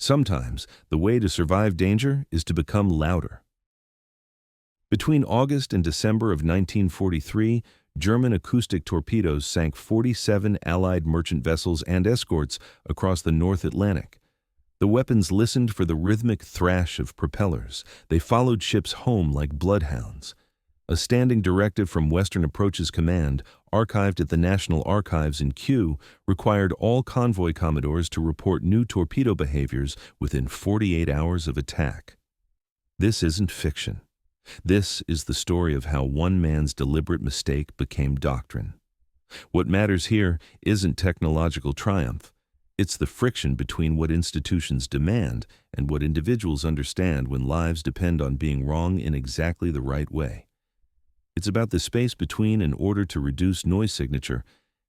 Sometimes, the way to survive danger is to become louder. Between August and December of 1943, German acoustic torpedoes sank 47 Allied merchant vessels and escorts across the North Atlantic. The weapons listened for the rhythmic thrash of propellers. They followed ships home like bloodhounds. A standing directive from Western Approaches Command, archived at the National Archives in Kew, required all convoy commodores to report new torpedo behaviors within 48 hours of attack. This isn't fiction. This is the story of how one man's deliberate mistake became doctrine. What matters here isn't technological triumph. It's the friction between what institutions demand and what individuals understand when lives depend on being wrong in exactly the right way. It's about the space between in order to reduce noise signature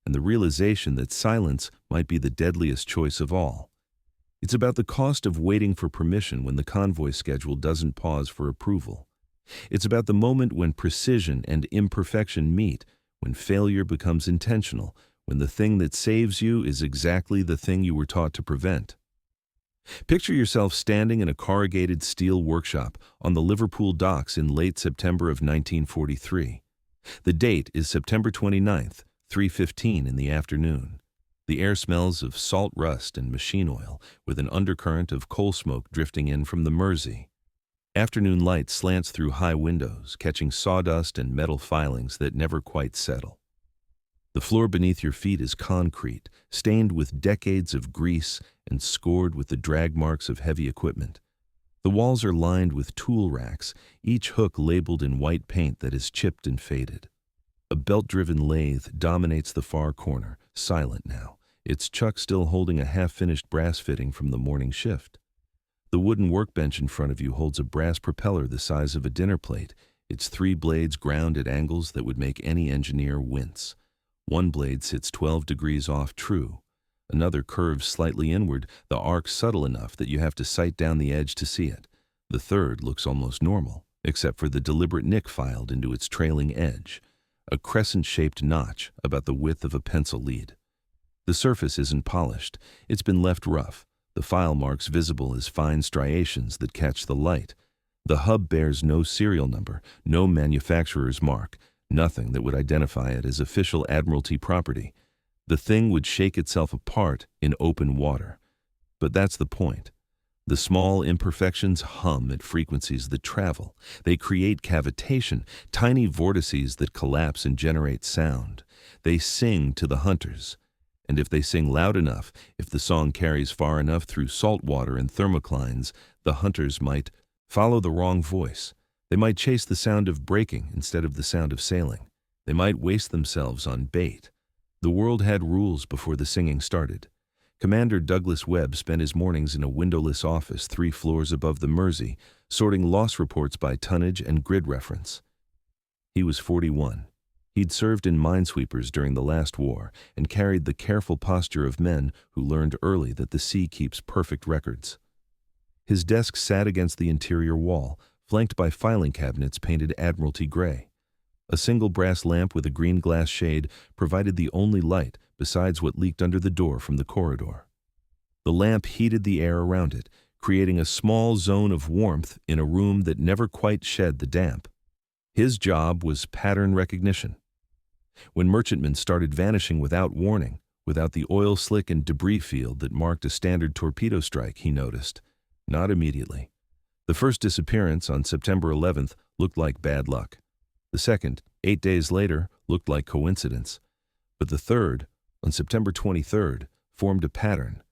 and the realization that silence might be the deadliest choice of all. It's about the cost of waiting for permission when the convoy schedule doesn't pause for approval. It's about the moment when precision and imperfection meet, when failure becomes intentional, when the thing that saves you is exactly the thing you were taught to prevent. Picture yourself standing in a corrugated steel workshop on the Liverpool docks in late September of 1943. The date is September 29th, 3:15 in the afternoon. The air smells of salt rust and machine oil, with an undercurrent of coal smoke drifting in from the Mersey. Afternoon light slants through high windows, catching sawdust and metal filings that never quite settle. The floor beneath your feet is concrete, stained with decades of grease and scored with the drag marks of heavy equipment. The walls are lined with tool racks, each hook labeled in white paint that is chipped and faded. A belt-driven lathe dominates the far corner, silent now, its chuck still holding a half-finished brass fitting from the morning shift. The wooden workbench in front of you holds a brass propeller the size of a dinner plate, its 3 blades ground at angles that would make any engineer wince. One blade sits 12 degrees off true. Another curves slightly inward, the arc subtle enough that you have to sight down the edge to see it. The third looks almost normal, except for the deliberate nick filed into its trailing edge, a crescent-shaped notch about the width of a pencil lead. The surface isn't polished. It's been left rough, the file marks visible as fine striations that catch the light. The hub bears no serial number, no manufacturer's mark, nothing that would identify it as official Admiralty property. The thing would shake itself apart in open water. But that's the point. The small imperfections hum at frequencies that travel. They create cavitation, tiny vortices that collapse and generate sound. They sing to the hunters. And if they sing loud enough, if the song carries far enough through salt water and thermoclines, the hunters might follow the wrong voice. They might chase the sound of breaking instead of the sound of sailing. They might waste themselves on bait. The world had rules before the singing started. Commander Douglas Webb spent his mornings in a windowless office 3 floors above the Mersey, sorting loss reports by tonnage and grid reference. He was 41. He'd served in minesweepers during the last war and carried the careful posture of men who learned early that the sea keeps perfect records. His desk sat against the interior wall, flanked by filing cabinets painted Admiralty gray. A single brass lamp with a green glass shade provided the only light besides what leaked under the door from the corridor. The lamp heated the air around it, creating a small zone of warmth in a room that never quite shed the damp. His job was pattern recognition. When merchantmen started vanishing without warning, without the oil slick and debris field that marked a standard torpedo strike, he noticed. Not immediately. The first disappearance on September 11th looked like bad luck. The second, 8 days later, looked like coincidence. But the third, on September 23rd, formed a pattern.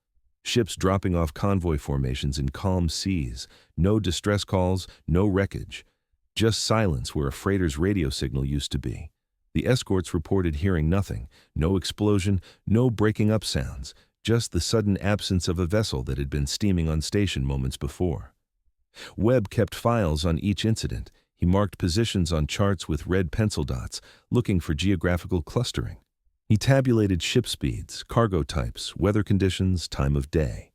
Ships dropping off convoy formations in calm seas, no distress calls, no wreckage. Just silence where a freighter's radio signal used to be. The escorts reported hearing nothing, no explosion, no breaking up sounds, just the sudden absence of a vessel that had been steaming on station moments before. Webb kept files on each incident. He marked positions on charts with red pencil dots, looking for geographical clustering. He tabulated ship speeds, cargo types, weather conditions, time of day.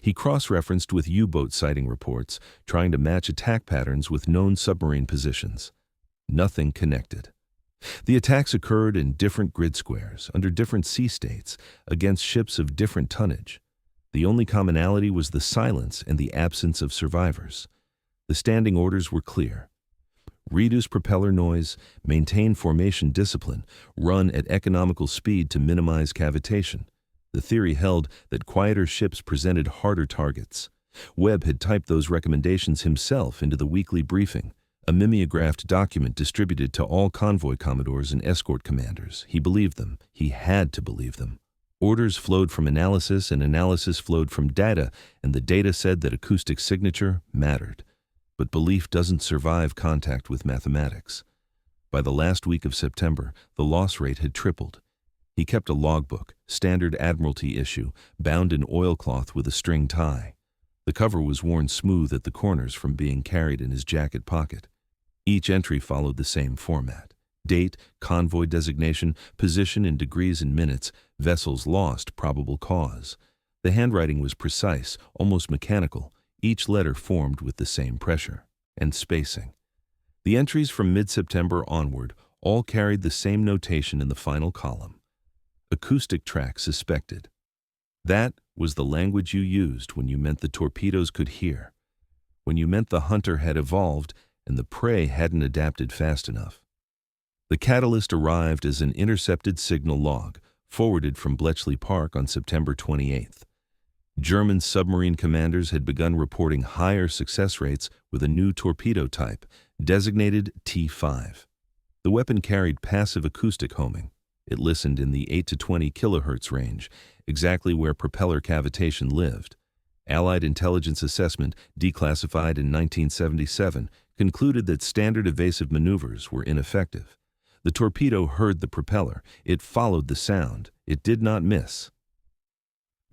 He cross-referenced with U-boat sighting reports, trying to match attack patterns with known submarine positions. Nothing connected. The attacks occurred in different grid squares, under different sea states, against ships of different tonnage. The only commonality was the silence and the absence of survivors. The standing orders were clear. Reduce propeller noise, maintain formation discipline, run at economical speed to minimize cavitation. The theory held that quieter ships presented harder targets. Webb had typed those recommendations himself into the weekly briefing, a mimeographed document distributed to all convoy commodores and escort commanders. He believed them. He had to believe them. Orders flowed from analysis, and analysis flowed from data, and the data said that acoustic signature mattered. But belief doesn't survive contact with mathematics. By the last week of September, the loss rate had tripled. He kept a logbook, standard Admiralty issue, bound in oilcloth with a string tie. The cover was worn smooth at the corners from being carried in his jacket pocket. Each entry followed the same format: date, convoy designation, position in degrees and minutes, vessels lost, probable cause. The handwriting was precise, almost mechanical, each letter formed with the same pressure and spacing. The entries from mid-September onward all carried the same notation in the final column: acoustic track suspected. That was the language you used when you meant the torpedoes could hear, when you meant the hunter had evolved and the prey hadn't adapted fast enough. The catalyst arrived as an intercepted signal log, forwarded from Bletchley Park on September 28th. German submarine commanders had begun reporting higher success rates with a new torpedo type, designated T5. The weapon carried passive acoustic homing. It listened in the 8 to 20 kilohertz range, exactly where propeller cavitation lived. Allied intelligence assessment, declassified in 1977, concluded that standard evasive maneuvers were ineffective. The torpedo heard the propeller. It followed the sound. It did not miss.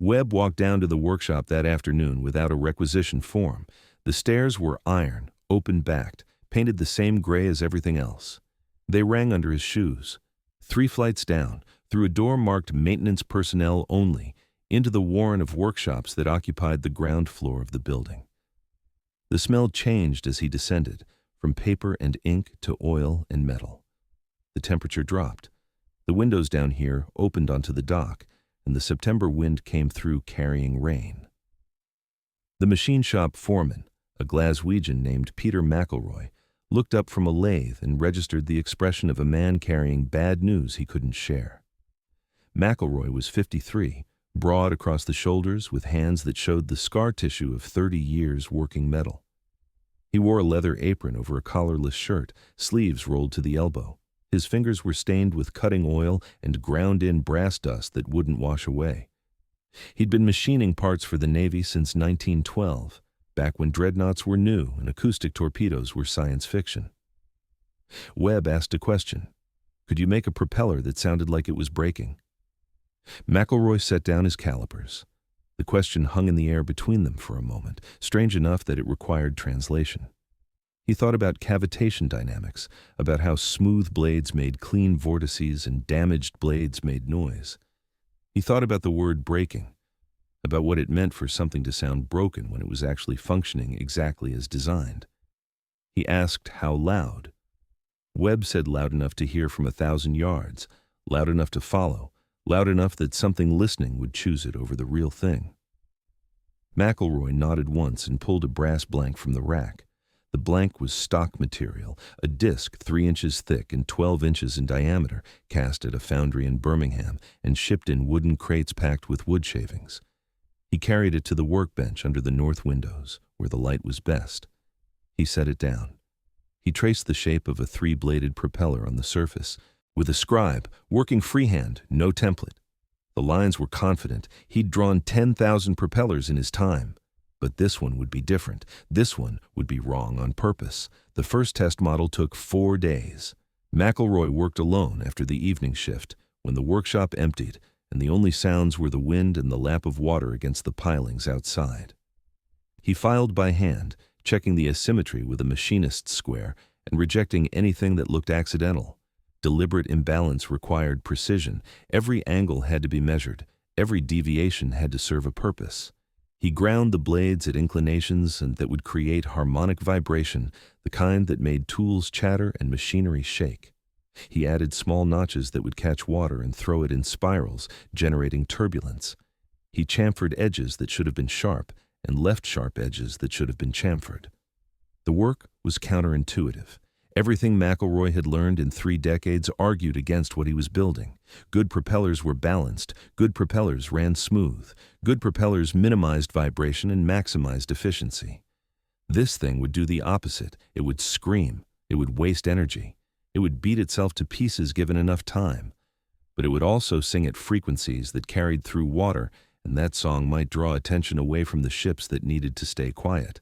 Webb walked down to the workshop that afternoon without a requisition form. The stairs were iron, open-backed, painted the same gray as everything else. They rang under his shoes. 3 flights down, through a door marked Maintenance Personnel Only, into the warren of workshops that occupied the ground floor of the building. The smell changed as he descended, from paper and ink to oil and metal. The temperature dropped. The windows down here opened onto the dock, and the September wind came through carrying rain. The machine shop foreman, a Glaswegian named Peter McElroy, looked up from a lathe and registered the expression of a man carrying bad news he couldn't share. McElroy was 53, broad across the shoulders with hands that showed the scar tissue of 30 years working metal. He wore a leather apron over a collarless shirt, sleeves rolled to the elbow. His fingers were stained with cutting oil and ground-in brass dust that wouldn't wash away. He'd been machining parts for the Navy since 1912, back when dreadnoughts were new and acoustic torpedoes were science fiction. Webb asked a question. Could you make a propeller that sounded like it was breaking? McElroy set down his calipers. The question hung in the air between them for a moment, strange enough that it required translation. He thought about cavitation dynamics, about how smooth blades made clean vortices and damaged blades made noise. He thought about the word breaking, about what it meant for something to sound broken when it was actually functioning exactly as designed. He asked how loud. Webb said loud enough to hear from 1,000 yards, loud enough to follow, loud enough that something listening would choose it over the real thing. McElroy nodded once and pulled a brass blank from the rack. The blank was stock material, a disc 3 inches thick and 12 inches in diameter, cast at a foundry in Birmingham and shipped in wooden crates packed with wood shavings. He carried it to the workbench under the north windows, where the light was best. He set it down. He traced the shape of a 3-bladed propeller on the surface, with a scribe, working freehand, no template. The lines were confident. He'd drawn 10,000 propellers in his time. But this one would be different. This one would be wrong on purpose. The first test model took 4 days. McElroy worked alone after the evening shift, when the workshop emptied, and the only sounds were the wind and the lap of water against the pilings outside. He filed by hand, checking the asymmetry with a machinist's square and rejecting anything that looked accidental. Deliberate imbalance required precision. Every angle had to be measured. Every deviation had to serve a purpose. He ground the blades at inclinations and that would create harmonic vibration, the kind that made tools chatter and machinery shake. He added small notches that would catch water and throw it in spirals, generating turbulence. He chamfered edges that should have been sharp and left sharp edges that should have been chamfered. The work was counterintuitive. Everything McElroy had learned in 3 decades argued against what he was building. Good propellers were balanced. Good propellers ran smooth. Good propellers minimized vibration and maximized efficiency. This thing would do the opposite. It would scream. It would waste energy. It would beat itself to pieces given enough time. But it would also sing at frequencies that carried through water, and that song might draw attention away from the ships that needed to stay quiet.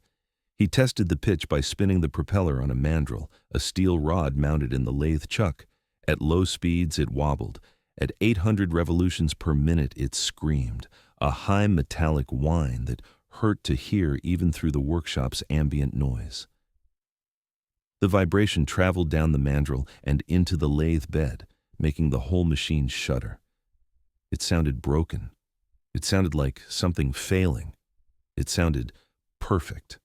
He tested the pitch by spinning the propeller on a mandrel, a steel rod mounted in the lathe chuck. At low speeds, it wobbled. At 800 revolutions per minute, it screamed, a high metallic whine that hurt to hear even through the workshop's ambient noise. The vibration traveled down the mandrel and into the lathe bed, making the whole machine shudder. It sounded broken. It sounded like something failing. It sounded perfect.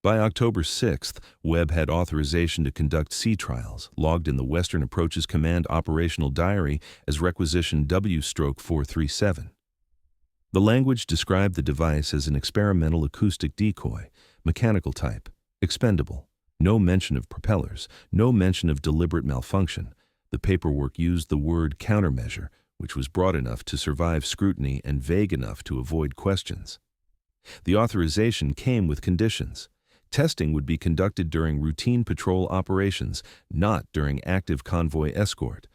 By October 6th, Webb had authorization to conduct sea trials, logged in the Western Approaches Command operational diary as requisition W/437. The language described the device as an experimental acoustic decoy, mechanical type, expendable. No mention of propellers, no mention of deliberate malfunction. The paperwork used the word countermeasure, which was broad enough to survive scrutiny and vague enough to avoid questions. The authorization came with conditions. Testing would be conducted during routine patrol operations, not during active convoy escort.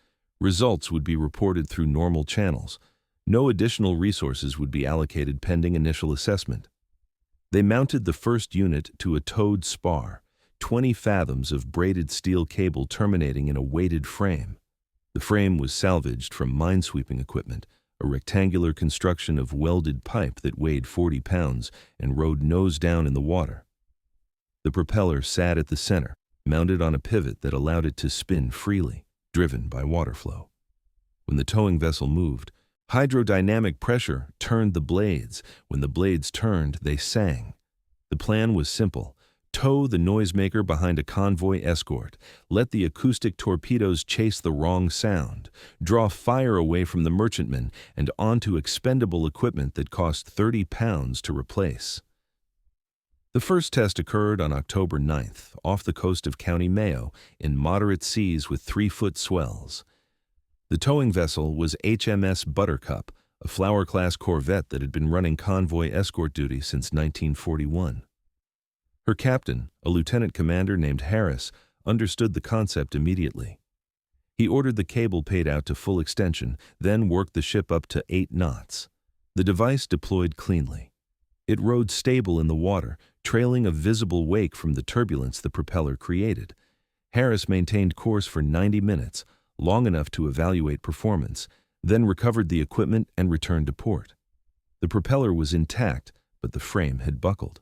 Results would be reported through normal channels. No additional resources would be allocated pending initial assessment. They mounted the first unit to a towed spar, 20 fathoms of braided steel cable terminating in a weighted frame. The frame was salvaged from minesweeping equipment, a rectangular construction of welded pipe that weighed 40 pounds and rode nose down in the water. The propeller sat at the center, mounted on a pivot that allowed it to spin freely, driven by water flow. When the towing vessel moved, hydrodynamic pressure turned the blades. When the blades turned, they sang. The plan was simple. Tow the noisemaker behind a convoy escort. Let the acoustic torpedoes chase the wrong sound. Draw fire away from the merchantman and onto expendable equipment that cost 30 pounds to replace. The first test occurred on October 9th, off the coast of County Mayo, in moderate seas with 3-foot swells. The towing vessel was HMS Buttercup, a Flower-class corvette that had been running convoy escort duty since 1941. Her captain, a lieutenant commander named Harris, understood the concept immediately. He ordered the cable paid out to full extension, then worked the ship up to 8 knots. The device deployed cleanly. It rode stable in the water, trailing a visible wake from the turbulence the propeller created. Harris maintained course for 90 minutes, long enough to evaluate performance, then recovered the equipment and returned to port. The propeller was intact, but the frame had buckled.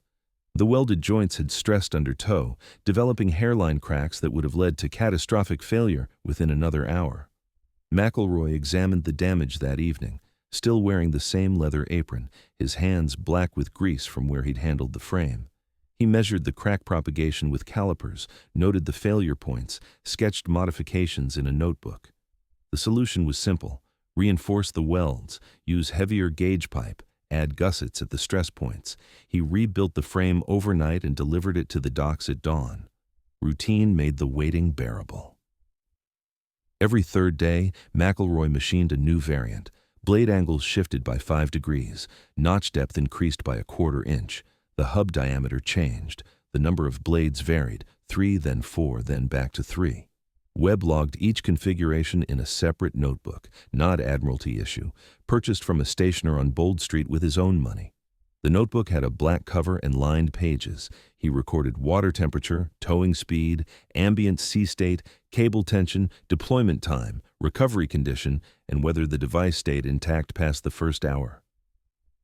The welded joints had stressed under tow, developing hairline cracks that would have led to catastrophic failure within another hour. McElroy examined the damage that evening, still wearing the same leather apron, his hands black with grease from where he'd handled the frame. He measured the crack propagation with calipers, noted the failure points, sketched modifications in a notebook. The solution was simple. Reinforce the welds, use heavier gauge pipe, add gussets at the stress points. He rebuilt the frame overnight and delivered it to the docks at dawn. Routine made the waiting bearable. Every third day, McElroy machined a new variant. Blade angles shifted by 5 degrees, notch depth increased by 1/4 inch. The hub diameter changed. The number of blades varied, 3, then 4, then back to 3. Webb logged each configuration in a separate notebook, not Admiralty issue, purchased from a stationer on Bold Street with his own money. The notebook had a black cover and lined pages. He recorded water temperature, towing speed, ambient sea state, cable tension, deployment time, recovery condition, and whether the device stayed intact past the first hour.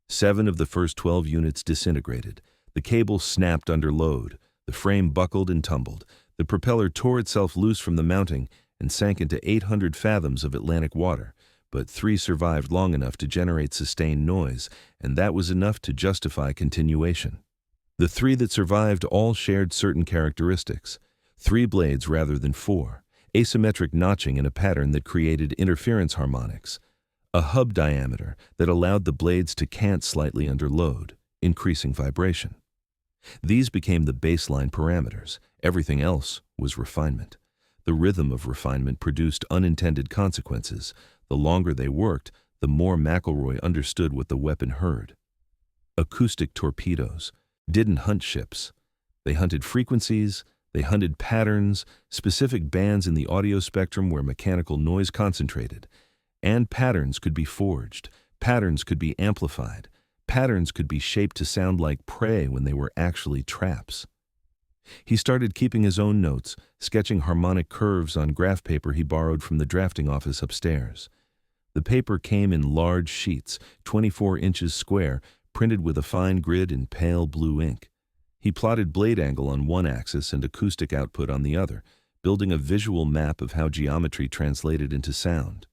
7 of the first 12 units disintegrated. The cable snapped under load. The frame buckled and tumbled. The propeller tore itself loose from the mounting and sank into 800 fathoms of Atlantic water, but 3 survived long enough to generate sustained noise, and that was enough to justify continuation. The 3 that survived all shared certain characteristics: 3 blades rather than 4, asymmetric notching in a pattern that created interference harmonics, a hub diameter that allowed the blades to cant slightly under load, increasing vibration. These became the baseline parameters. Everything else was refinement. The rhythm of refinement produced unintended consequences. The longer they worked, the more McElroy understood what the weapon heard. Acoustic torpedoes didn't hunt ships. They hunted frequencies, they hunted patterns, specific bands in the audio spectrum where mechanical noise concentrated. And patterns could be forged, patterns could be amplified, patterns could be shaped to sound like prey when they were actually traps. He started keeping his own notes, sketching harmonic curves on graph paper he borrowed from the drafting office upstairs. The paper came in large sheets, 24 inches square, printed with a fine grid in pale blue ink. He plotted blade angle on one axis and acoustic output on the other, building a visual map of how geometry translated into sound.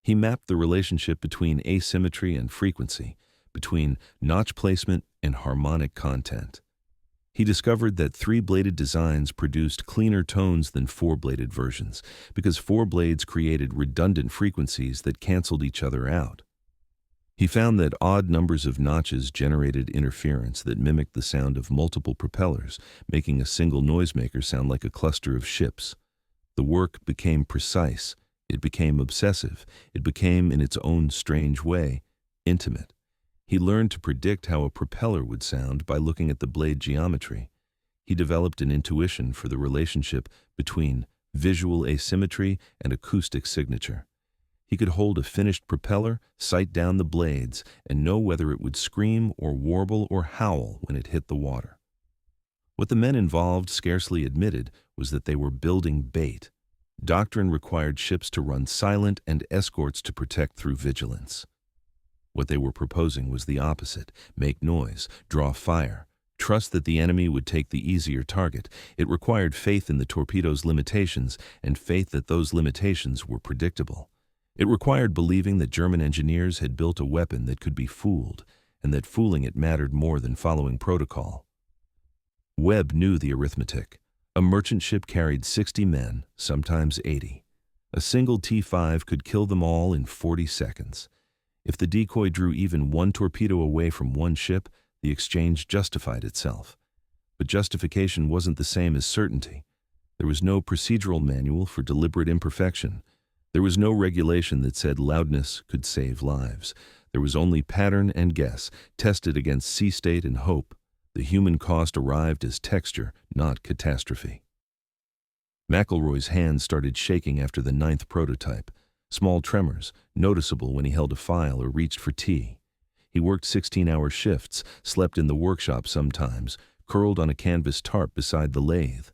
He mapped the relationship between asymmetry and frequency, between notch placement and harmonic content. He discovered that 3-bladed designs produced cleaner tones than 4-bladed versions, because 4 blades created redundant frequencies that canceled each other out. He found that odd numbers of notches generated interference that mimicked the sound of multiple propellers, making a single noisemaker sound like a cluster of ships. The work became precise, it became obsessive, it became, in its own strange way, intimate. He learned to predict how a propeller would sound by looking at the blade geometry. He developed an intuition for the relationship between visual asymmetry and acoustic signature. He could hold a finished propeller, sight down the blades, and know whether it would scream or warble or howl when it hit the water. What the men involved scarcely admitted was that they were building bait. Doctrine required ships to run silent and escorts to protect through vigilance. What they were proposing was the opposite: make noise, draw fire, trust that the enemy would take the easier target. It required faith in the torpedo's limitations and faith that those limitations were predictable. It required believing that German engineers had built a weapon that could be fooled, and that fooling it mattered more than following protocol. Webb knew the arithmetic. A merchant ship carried 60 men, sometimes 80. A single T-5 could kill them all in 40 seconds. If the decoy drew even one torpedo away from one ship, the exchange justified itself. But justification wasn't the same as certainty. There was no procedural manual for deliberate imperfection. There was no regulation that said loudness could save lives. There was only pattern and guess, tested against sea state and hope. The human cost arrived as texture, not catastrophe. McElroy's hands started shaking after the 9th prototype. Small tremors, noticeable when he held a file or reached for tea. He worked 16-hour shifts, slept in the workshop sometimes, curled on a canvas tarp beside the lathe.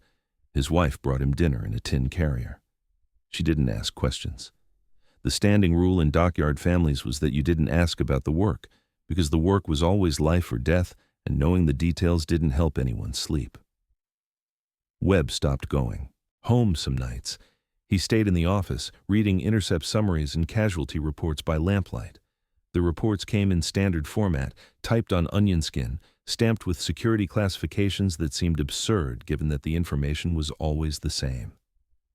His wife brought him dinner in a tin carrier. She didn't ask questions. The standing rule in dockyard families was that you didn't ask about the work, because the work was always life or death, and knowing the details didn't help anyone sleep. Webb stopped going. Home some nights. He stayed in the office, reading intercept summaries and casualty reports by lamplight. The reports came in standard format, typed on onion skin, stamped with security classifications that seemed absurd given that the information was always the same.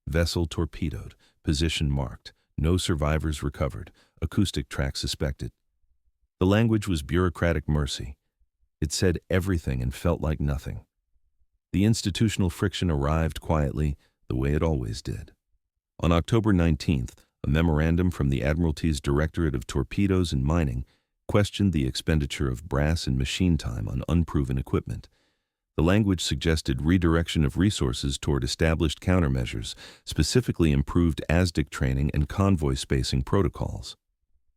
Vessel torpedoed, position marked, no survivors recovered, acoustic track suspected. The language was bureaucratic mercy. It said everything and felt like nothing. The institutional friction arrived quietly, the way it always did. On October 19th, a memorandum from the Admiralty's Directorate of Torpedoes and Mining questioned the expenditure of brass and machine time on unproven equipment. The language suggested redirection of resources toward established countermeasures, specifically improved ASDIC training and convoy spacing protocols.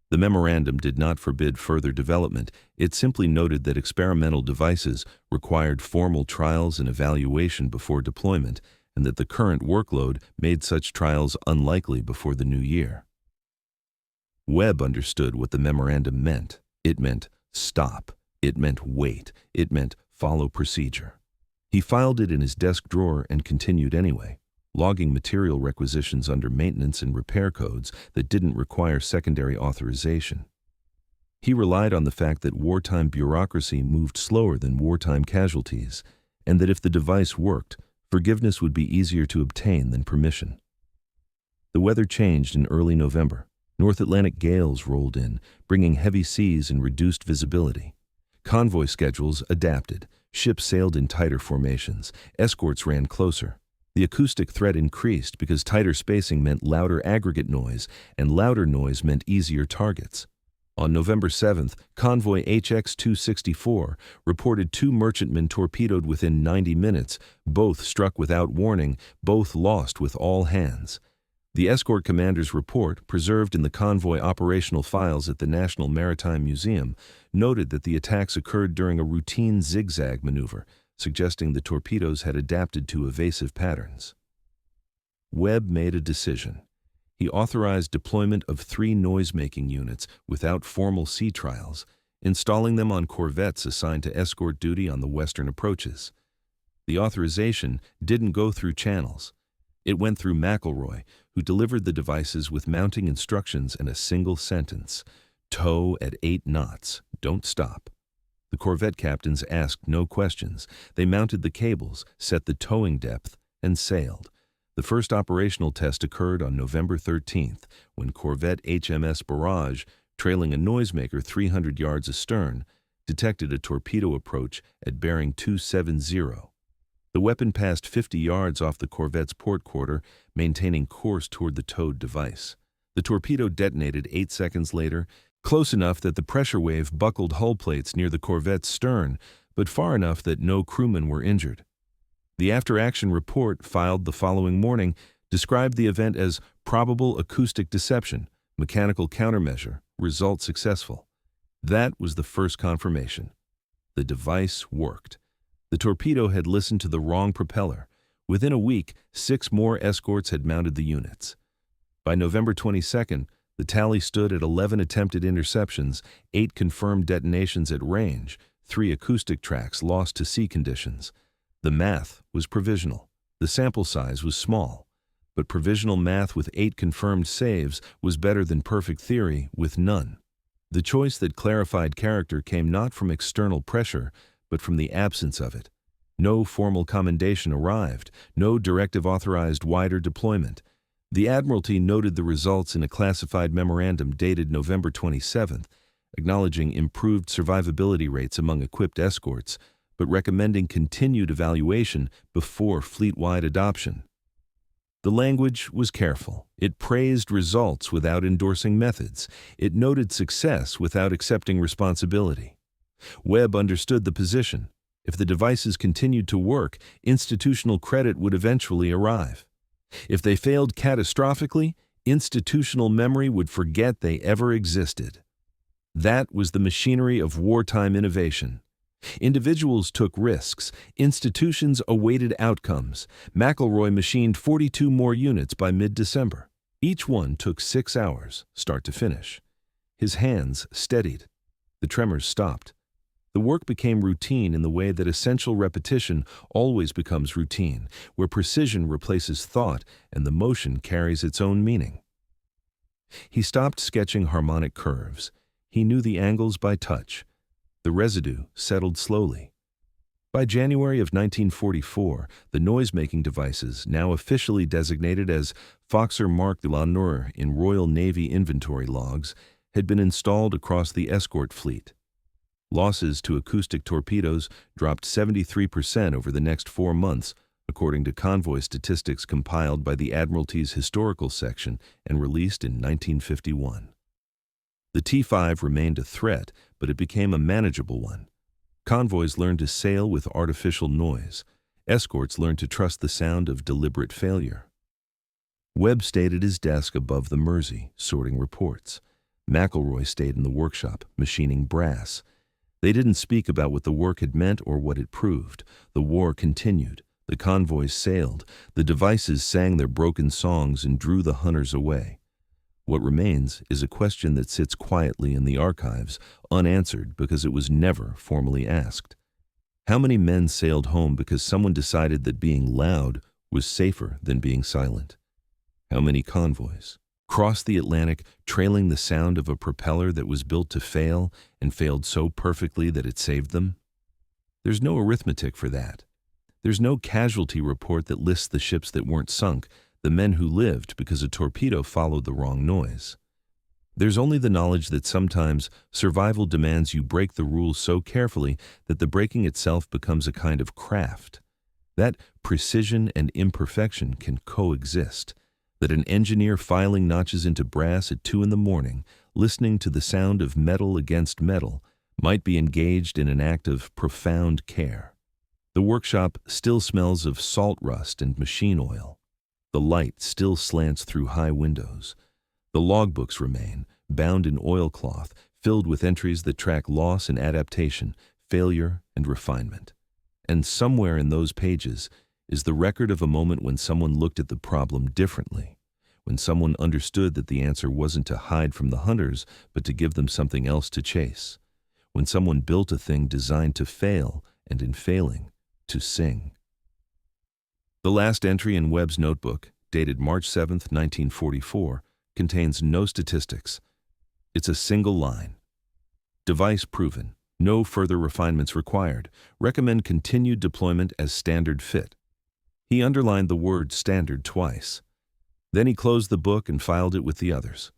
The memorandum did not forbid further development. It simply noted that experimental devices required formal trials and evaluation before deployment, and that the current workload made such trials unlikely before the new year. Webb understood what the memorandum meant. It meant stop. It meant wait. It meant follow procedure. He filed it in his desk drawer and continued anyway, logging material requisitions under maintenance and repair codes that didn't require secondary authorization. He relied on the fact that wartime bureaucracy moved slower than wartime casualties, and that if the device worked, forgiveness would be easier to obtain than permission. The weather changed in early November. North Atlantic gales rolled in, bringing heavy seas and reduced visibility. Convoy schedules adapted. Ships sailed in tighter formations. Escorts ran closer. The acoustic threat increased because tighter spacing meant louder aggregate noise, and louder noise meant easier targets. On November 7th, Convoy HX-264 reported 2 merchantmen torpedoed within 90 minutes, both struck without warning, both lost with all hands. The escort commander's report, preserved in the convoy operational files at the National Maritime Museum, noted that the attacks occurred during a routine zigzag maneuver, suggesting the torpedoes had adapted to evasive patterns. Webb made a decision. He authorized deployment of 3 noise-making units without formal sea trials, installing them on corvettes assigned to escort duty on the western approaches. The authorization didn't go through channels. It went through McElroy, who delivered the devices with mounting instructions and a single sentence: "Tow at 8 knots. Don't stop." The corvette captains asked no questions. They mounted the cables, set the towing depth, and sailed. The first operational test occurred on November 13th, when Corvette HMS Barrage, trailing a noisemaker 300 yards astern, detected a torpedo approach at bearing 270. The weapon passed 50 yards off the corvette's port quarter, maintaining course toward the towed device. The torpedo detonated 8 seconds later, close enough that the pressure wave buckled hull plates near the corvette's stern, but far enough that no crewmen were injured. The after-action report, filed the following morning, described the event as probable acoustic deception, mechanical countermeasure, result successful. That was the first confirmation. The device worked. The torpedo had listened to the wrong propeller. Within a week, 6 more escorts had mounted the units. By November 22nd, the tally stood at 11 attempted interceptions, 8 confirmed detonations at range, 3 acoustic tracks lost to sea conditions. The math was provisional. The sample size was small. But provisional math with 8 confirmed saves was better than perfect theory with none. The choice that clarified character came not from external pressure, but from the absence of it. No formal commendation arrived. No directive authorized wider deployment. The Admiralty noted the results in a classified memorandum dated November 27th, acknowledging improved survivability rates among equipped escorts, but recommending continued evaluation before fleet-wide adoption. The language was careful. It praised results without endorsing methods. It noted success without accepting responsibility. Webb understood the position. If the devices continued to work, institutional credit would eventually arrive. If they failed catastrophically, institutional memory would forget they ever existed. That was the machinery of wartime innovation. Individuals took risks. Institutions awaited outcomes. McElroy machined 42 more units by mid-December. Each one took 6 hours, start to finish. His hands steadied. The tremors stopped. The work became routine in the way that essential repetition always becomes routine, where precision replaces thought and the motion carries its own meaning. He stopped sketching harmonic curves. He knew the angles by touch. The residue settled slowly. By January of 1944, the noise-making devices, now officially designated as Fokker Mark de la Noor in Royal Navy inventory logs, had been installed across the escort fleet. Losses to acoustic torpedoes dropped 73% over the next 4 months, according to convoy statistics compiled by the Admiralty's Historical Section and released in 1951. The T-5 remained a threat, but it became a manageable one. Convoys learned to sail with artificial noise. Escorts learned to trust the sound of deliberate failure. Webb stayed at his desk above the Mersey, sorting reports. McElroy stayed in the workshop, machining brass. They didn't speak about what the work had meant or what it proved. The war continued. The convoys sailed. The devices sang their broken songs and drew the hunters away. What remains is a question that sits quietly in the archives, unanswered because it was never formally asked. How many men sailed home because someone decided that being loud was safer than being silent? How many convoys crossed the Atlantic trailing the sound of a propeller that was built to fail and failed so perfectly that it saved them? There's no arithmetic for that. There's no casualty report that lists the ships that weren't sunk, the men who lived because a torpedo followed the wrong noise. There's only the knowledge that sometimes survival demands you break the rules so carefully that the breaking itself becomes a kind of craft. That precision and imperfection can coexist. That an engineer filing notches into brass at 2 in the morning, listening to the sound of metal against metal, might be engaged in an act of profound care. The workshop still smells of salt rust and machine oil. The light still slants through high windows. The logbooks remain, bound in oilcloth, filled with entries that track loss and adaptation, failure and refinement. And somewhere in those pages is the record of a moment when someone looked at the problem differently, when someone understood that the answer wasn't to hide from the hunters, but to give them something else to chase, when someone built a thing designed to fail, and in failing, to sing. The last entry in Webb's notebook, dated March 7, 1944, contains no statistics. It's a single line. Device proven. No further refinements required. Recommend continued deployment as standard fit. He underlined the word standard twice. Then he closed the book and filed it with the others.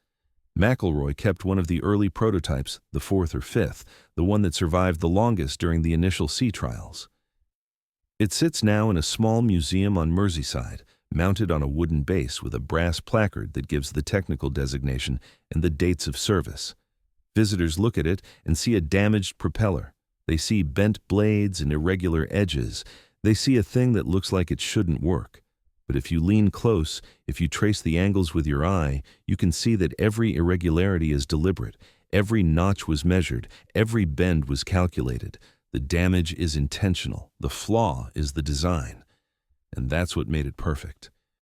McElroy kept one of the early prototypes, the 4th or 5th, the one that survived the longest during the initial sea trials. It sits now in a small museum on Merseyside, mounted on a wooden base with a brass placard that gives the technical designation and the dates of service. Visitors look at it and see a damaged propeller. They see bent blades and irregular edges. They see a thing that looks like it shouldn't work. But if you lean close, if you trace the angles with your eye, you can see that every irregularity is deliberate. Every notch was measured. Every bend was calculated. The damage is intentional. The flaw is the design. And that's what made it perfect.